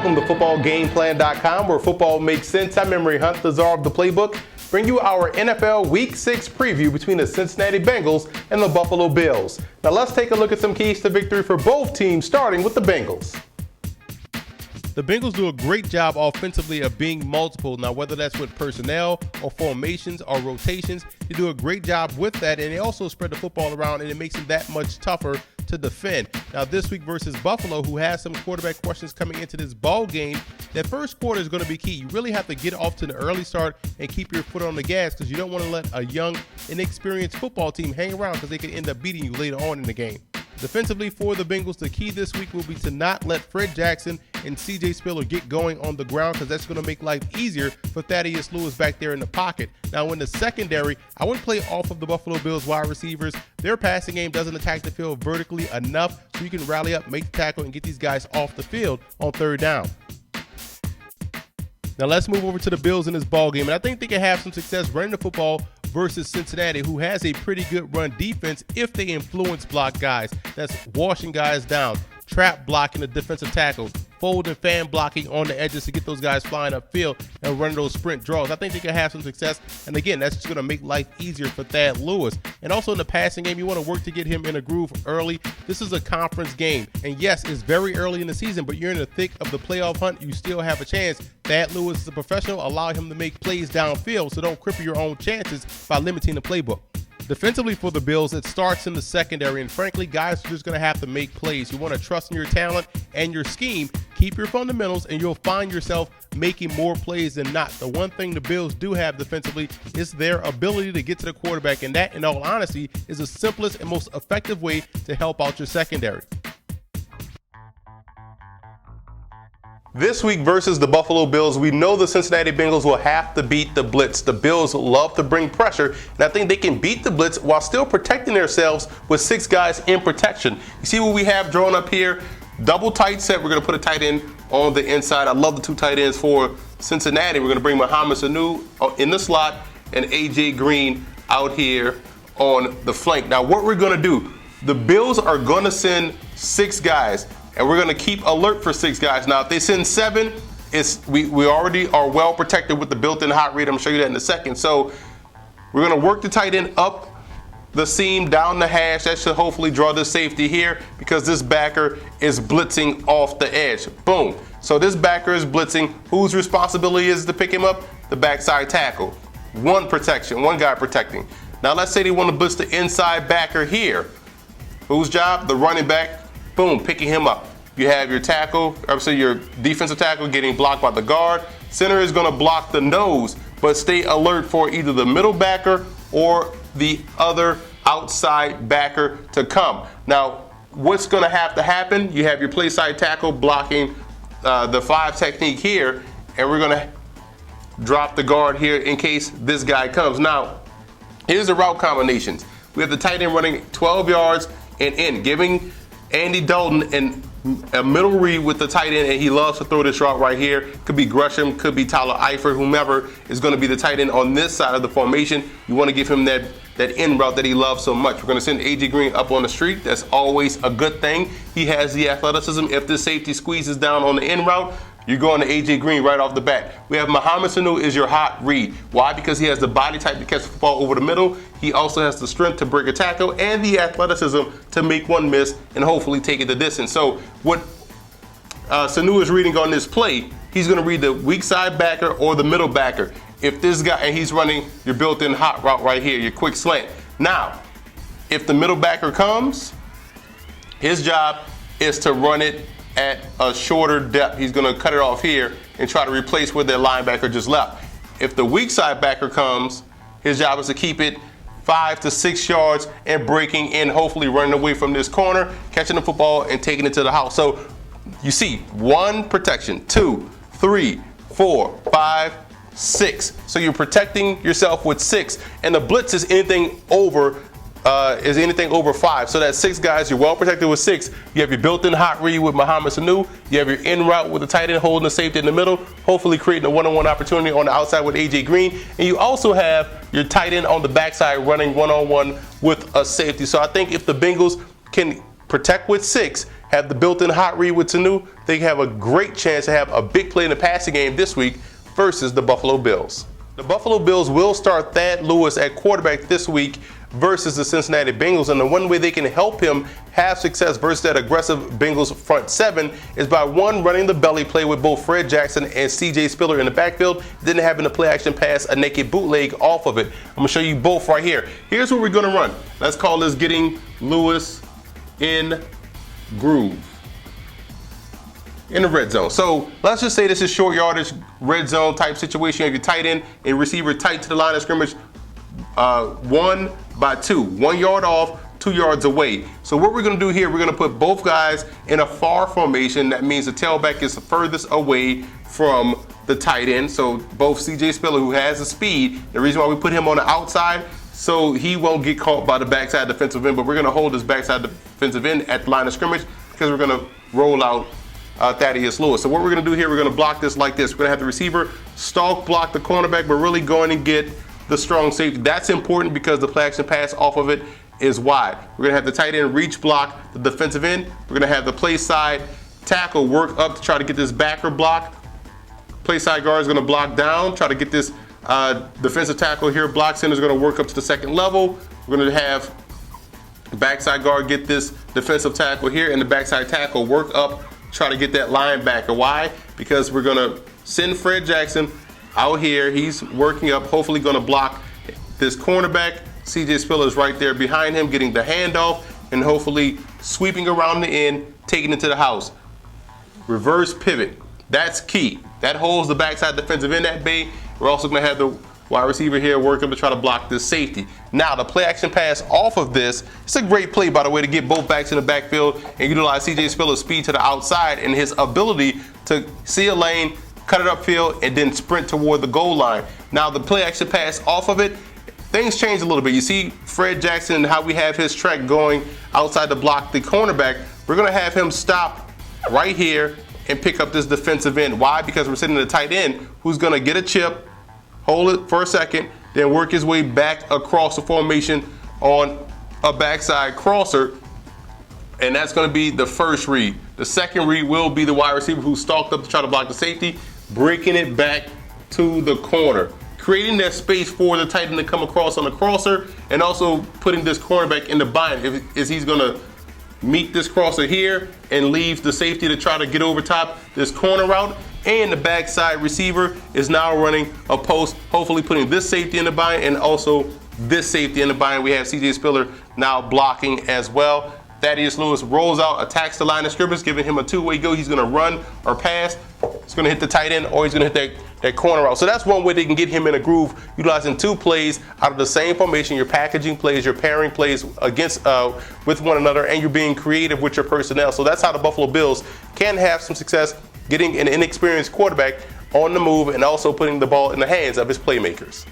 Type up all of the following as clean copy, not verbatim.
Welcome to footballgameplan.com, where football makes sense. I'm Emery Hunt, the czar of the playbook. Bring you our NFL Week 6 preview between the Cincinnati Bengals and the Buffalo Bills. Now let's take a look at some keys to victory for both teams, starting with the Bengals. The Bengals do a great job offensively of being multiple. Now, whether that's with personnel or formations or rotations, they do a great job with that, and they also spread the football around, and it makes them that much tougher to defend. Now, this week versus Buffalo, who has some quarterback questions coming into this ball game, that first quarter is going to be key. You really have to get off to the early start and keep your foot on the gas, because you don't want to let a young, inexperienced football team hang around, because they can end up beating you later on in the game. Defensively for the Bengals, the key this week will be to not let Fred Jackson and C.J. Spiller get going on the ground, because that's going to make life easier for Thaddeus Lewis back there in the pocket. Now, in the secondary, I wouldn't play off of the Buffalo Bills wide receivers. Their passing game doesn't attack the field vertically enough, so you can rally up, make the tackle, and get these guys off the field on third down. Now let's move over to the Bills in this ball game, and I think they can have some success running the football versus Cincinnati, who has a pretty good run defense if they influence block guys. That's washing guys down, trap blocking the defensive tackle, fold and fan blocking on the edges to get those guys flying upfield and running those sprint draws. I think they can have some success, and again, that's just going to make life easier for Thad Lewis. And also in the passing game, you want to work to get him in a groove early. This is a conference game, and yes, it's very early in the season, but you're in the thick of the playoff hunt. You still have a chance. Thad Lewis is a professional. Allow him to make plays downfield, so don't cripple your own chances by limiting the playbook. Defensively for the Bills, it starts in the secondary, and frankly, guys are just going to have to make plays. You want to trust in your talent and your scheme. Keep your fundamentals, and you'll find yourself making more plays than not. The one thing the Bills do have defensively is their ability to get to the quarterback, and that, in all honesty, is the simplest and most effective way to help out your secondary. This week versus the Buffalo Bills, we know the Cincinnati Bengals will have to beat the blitz. The Bills love to bring pressure, and I think they can beat the blitz while still protecting themselves with 6 guys in protection. You see what we have drawn up here? Double tight set. We're going to put a tight end on the inside. I love the 2 tight ends for Cincinnati. We're going to bring Mohamed Sanu in the slot and A.J. Green out here on the flank. Now, what we're going to do, the Bills are going to send 6 guys. And we're going to keep alert for 6 guys. Now, if they send 7, we already are well protected with the built-in hot read. I'm going to show you that in a second. So we're going to work the tight end up the seam, down the hash. That should hopefully draw this safety here, because this backer is blitzing off the edge. Boom. So this backer is blitzing. Whose responsibility is to pick him up? The backside tackle. One guy protecting. Now, let's say they want to blitz the inside backer here. Whose job? The running back. Boom, picking him up. You have your tackle, your defensive tackle getting blocked by the guard. Center is going to block the nose, but stay alert for either the middle backer or the other outside backer to come. Now, what's going to have to happen? You have your play side tackle blocking the 5 technique here, and we're going to drop the guard here in case this guy comes. Now, here's the route combinations. We have the tight end running 12 yards and in, giving Andy Dalton and a middle read with the tight end, and he loves to throw this route right here. Could be Gresham, could be Tyler Eifert, whomever is going to be the tight end on this side of the formation. You want to give him that in route that he loves so much. We're going to send A.J. Green up on the street. That's always a good thing. He has the athleticism. If this safety squeezes down on the in route, you're going to A.J. Green right off the bat. We have Mohamed Sanu is your hot read. Why? Because he has the body type to catch the football over the middle. He also has the strength to break a tackle and the athleticism to make one miss and hopefully take it the distance. So what Sanu is reading on this play, he's going to read the weak side backer or the middle backer. If this guy, and he's running your built-in hot route right here, your quick slant. Now, if the middle backer comes, his job is to run it at a shorter depth. He's going to cut it off here and try to replace where their linebacker just left. If the weak side backer comes, his job is to keep it 5 to 6 yards and breaking in, hopefully running away from this corner, catching the football and taking it to the house. So you see 1 protection, 2, 3, 4, 5, 6. So you're protecting yourself with 6, and the blitz is anything over 5. So that's 6 guys. You're well protected with 6. You have your built-in hot read with Mohamed Sanu. You have your in route with the tight end holding the safety in the middle, hopefully creating a one-on-one opportunity on the outside with A.J. Green. And you also have your tight end on the backside running one-on-one with a safety. So I think if the Bengals can protect with 6 have the built-in hot read with Tanu, they have a great chance to have a big play in the passing game this week versus the Buffalo Bills. The Buffalo Bills will start Thad Lewis at quarterback this week versus the Cincinnati Bengals, and the one way they can help him have success versus that aggressive Bengals front seven is by running the belly play with both Fred Jackson and CJ Spiller in the backfield, then having the play action pass a naked bootleg off of it. I'm going to show you both right here. Here's what we're going to run. Let's call this getting Lewis in groove in the red zone. So let's just say this is short yardage red zone type situation. You have your tight end and receiver tight to the line of scrimmage, 1 by 2, 1 yard off, 2 yards away. So what we're going to do here, we're going to put both guys in a far formation. That means the tailback is the furthest away from the tight end. So both CJ Spiller, who has the speed, the reason why we put him on the outside, so he won't get caught by the backside defensive end, but we're going to hold this backside defensive end at the line of scrimmage because we're going to roll out Thaddeus Lewis. So what we're going to do here, we're going to block this like this. We're going to have the receiver stalk block the cornerback, but really going to get the strong safety. That's important because the play action pass off of it is wide. We're going to have the tight end reach block the defensive end. We're going to have the play side tackle work up to try to get this backer block. Play side guard is going to block down, try to get this defensive tackle here. Block center is going to work up to the second level. We're going to have backside guard get this defensive tackle here, and the backside tackle work up, try to get that linebacker. Why? Because we're going to send Fred Jackson out here. He's working up, hopefully going to block this cornerback. CJ Spiller is right there behind him, getting the handoff and hopefully sweeping around the end, taking it to the house. Reverse pivot. That's key. That holds the backside defensive end at bay. We're also going to have the wide receiver here work up to try to block this safety. Now, the play action pass off of this, it's a great play, by the way, to get both backs in the backfield and utilize CJ Spiller's speed to the outside and his ability to see a lane, cut it upfield, and then sprint toward the goal line. Now, the play action pass off of it, things change a little bit. You see Fred Jackson and how we have his track going outside to block the cornerback. We're going to have him stop right here and pick up this defensive end. Why? Because we're sitting in the tight end who's going to get a chip, hold it for a second, then work his way back across the formation on a backside crosser, and that's going to be the first read. The second read will be the wide receiver who stalked up to try to block the safety, breaking it back to the corner, creating that space for the tight end to come across on the crosser, and also putting this cornerback in the bind. Is he's going to meet this crosser here and leave the safety to try to get over top this corner route, and the backside receiver is now running a post, hopefully putting this safety in the bind and also this safety in the bind. We have CJ Spiller now blocking as well. Thaddeus Lewis rolls out, attacks the line of scrimmage, giving him a two-way go. He's going to run or pass. He's going to hit the tight end, or he's going to hit that corner out. So that's one way they can get him in a groove, utilizing two plays out of the same formation. You're packaging plays, you're pairing plays against with one another, and you're being creative with your personnel. So that's how the Buffalo Bills can have some success getting an inexperienced quarterback on the move and also putting the ball in the hands of his playmakers.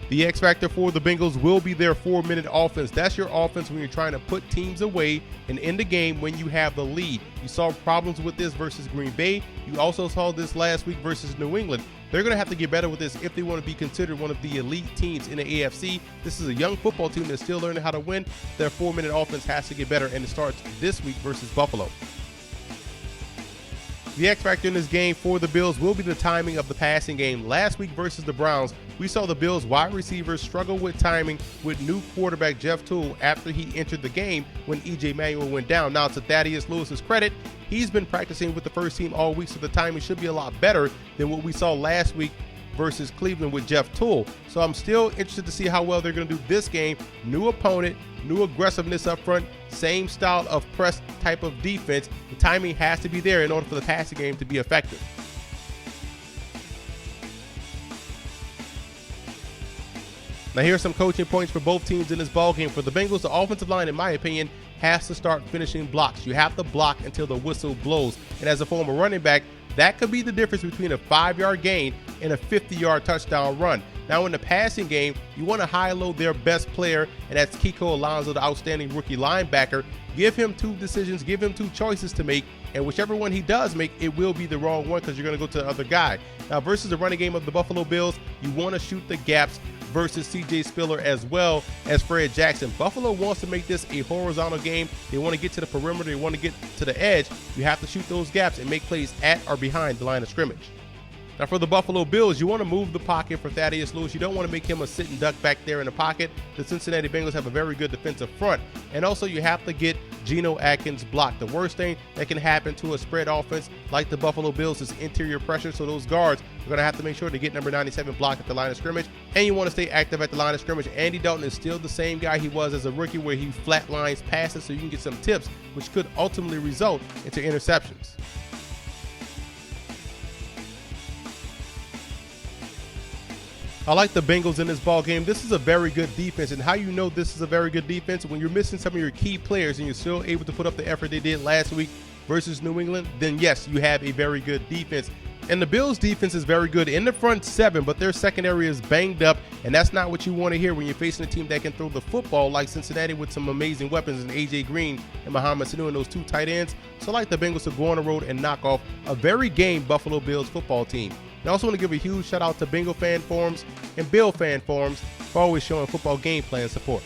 The X factor for the Bengals will be their 4-minute offense. That's your offense when you're trying to put teams away and end the game when you have the lead. You saw problems with this versus Green Bay. You also saw this last week versus New England. They're going to have to get better with this if they want to be considered one of the elite teams in the AFC. This is a young football team that's still learning how to win. Their 4-minute offense has to get better, and it starts this week versus Buffalo. The X factor in this game for the Bills will be the timing of the passing game. Last week versus the Browns, we saw the Bills wide receivers struggle with timing with new quarterback Jeff Tuel after he entered the game when E.J. Manuel went down. Now, to Thaddeus Lewis's credit, he's been practicing with the first team all week, so the timing should be a lot better than what we saw last week versus Cleveland with Jeff Tuel. So I'm still interested to see how well they're going to do this game. New opponent, new aggressiveness up front, same style of press type of defense. The timing has to be there in order for the passing game to be effective. Now here are some coaching points for both teams in this ballgame. For the Bengals, the offensive line, in my opinion, has to start finishing blocks. You have to block until the whistle blows. And as a former running back, that could be the difference between a 5-yard gain and a 50-yard touchdown run. Now in the passing game, you want to high-load their best player, and that's Kiko Alonso, the outstanding rookie linebacker. Give him two decisions, give him two choices to make, and whichever one he does make, it will be the wrong one because you're going to go to the other guy. Now versus the running game of the Buffalo Bills, you want to shoot the gaps versus CJ Spiller as well as Fred Jackson. Buffalo wants to make this a horizontal game. They want to get to the perimeter. They want to get to the edge. You have to shoot those gaps and make plays at or behind the line of scrimmage. Now for the Buffalo Bills, you want to move the pocket for Thaddeus Lewis. You don't want to make him a sitting duck back there in the pocket. The Cincinnati Bengals have a very good defensive front. And also you have to get Geno Atkins blocked. The worst thing that can happen to a spread offense like the Buffalo Bills is interior pressure. So those guards are going to have to make sure to get number 97 blocked at the line of scrimmage. And you want to stay active at the line of scrimmage. Andy Dalton is still the same guy he was as a rookie, where he flatlines passes so you can get some tips, which could ultimately result into interceptions. I like the Bengals in this ball game. This is a very good defense, and how you know this is a very good defense, when you're missing some of your key players and you're still able to put up the effort they did last week versus New England, then yes, you have a very good defense. And the Bills defense is very good in the front seven, but their secondary is banged up, and that's not what you want to hear when you're facing a team that can throw the football like Cincinnati with some amazing weapons in A.J. Green and Mohamed Sanu and those two tight ends. So I like the Bengals to go on the road and knock off a very game Buffalo Bills football team. I also want to give a huge shout out to Bengal fan forums and Bill fan forums for always showing football game plan support.